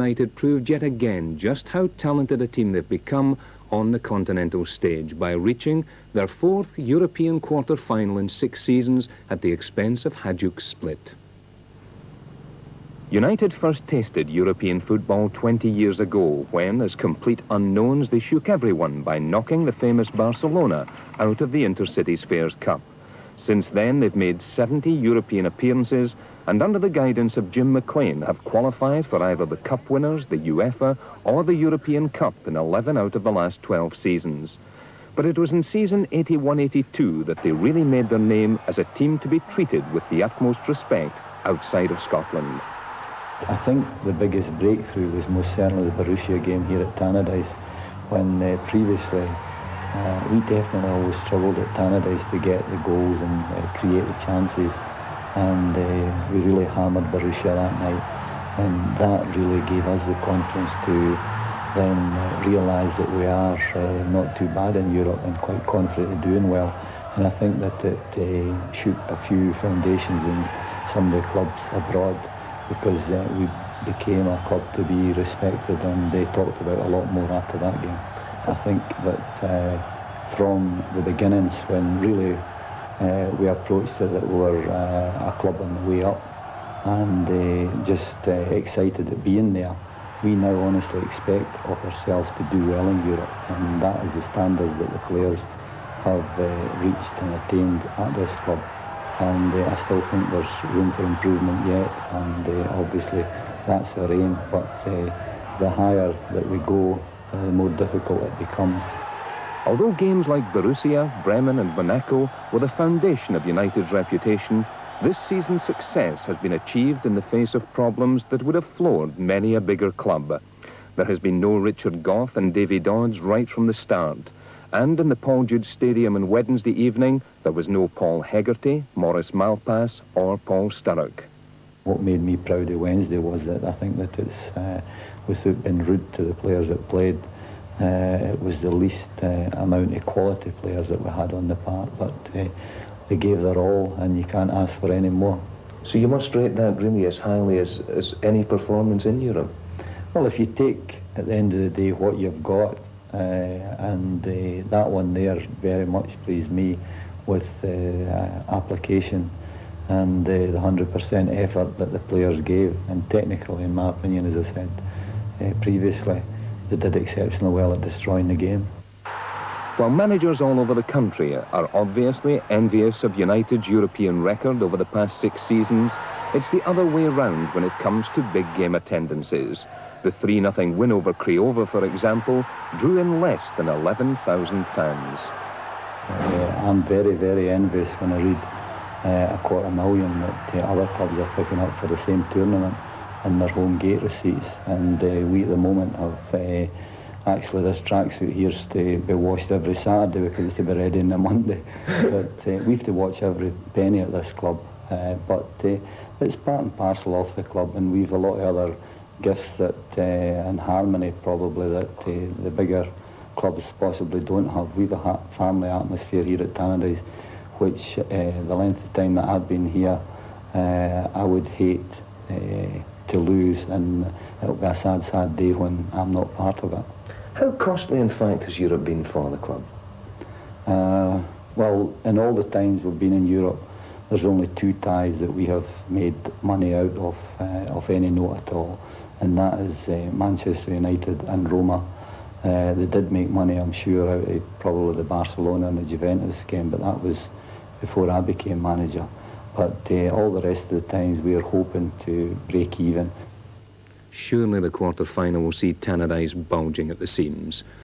United proved yet again just how talented a team they've become on the continental stage by reaching their fourth European quarter-final in 6 seasons at the expense of Hajduk's Split. United first tasted European football 20 years ago when, as complete unknowns, they shook everyone by knocking the famous Barcelona out of the Intercity Spheres Cup. Since then, they've made 70 European appearances and under the guidance of Jim McLean have qualified for either the Cup winners, the UEFA, or the European Cup in 11 out of the last 12 seasons. But it was in season 81-82 that they really made their name as a team to be treated with the utmost respect outside of Scotland. I think the biggest breakthrough was most certainly the Borussia game here at Tannadice, when previously we definitely always struggled at Tannadice to get the goals and create the chances, and we really hammered Borussia that night, and that really gave us the confidence to then realise that we are not too bad in Europe and quite confident of doing well. And I think that it shook a few foundations in some of the clubs abroad, because we became a club to be respected, and they talked about a lot more after that game. I think that from the beginnings, when really we approached it, that we were a club on the way up, and just excited at being there, we now honestly expect of ourselves to do well in Europe, and that is the standards that the players have reached and attained at this club. And I still think there's room for improvement yet, and obviously that's our aim, but the higher that we go, the more difficult it becomes. Although games like Borussia, Bremen and Monaco were the foundation of United's reputation, this season's success has been achieved in the face of problems that would have floored many a bigger club. There has been no Richard Gough and Davy Dodds right from the start. And in the Paul Jude Stadium on Wednesday evening, there was no Paul Hegarty, Maurice Malpas or Paul Sturrock. What made me proud of Wednesday was that I think that it's, without being rude to the players that played, it was the least amount of quality players that we had on the park, but they gave their all, and you can't ask for any more. So you must rate that really as highly as any performance in Europe? Well, if you take, at the end of the day, what you've got, and that one there very much pleased me with application and the 100% effort that the players gave, and technically, in my opinion, as I said previously, they did exceptionally well at destroying the game. While managers all over the country are obviously envious of United's European record over the past 6 seasons, it's the other way around when it comes to big game attendances. The 3-0 win over Craiova, for example, drew in less than 11,000 fans. I'm very, very envious when I read 250,000 that other clubs are picking up for the same tournament and their home gate receipts. And we at the moment have actually this tracksuit here's to be washed every Saturday because it's to be ready on the Monday. But we have to watch every penny at this club. But it's part and parcel of the club, and we've a lot of other gifts that and harmony probably that the bigger clubs possibly don't have. We've a family atmosphere here at Tannadice, which the length of time that I've been here, I would hate to lose, and it'll be a sad, sad day when I'm not part of it. How costly, in fact, has Europe been for the club? Well, in all the times we've been in Europe, there's only 2 ties that we have made money out of any note at all, and that is Manchester United and Roma. They did make money, I'm sure, out of probably the Barcelona and the Juventus game, but that was before I became manager. But all the rest of the times we are hoping to break even. Surely the quarter-final will see Tannadice bulging at the seams.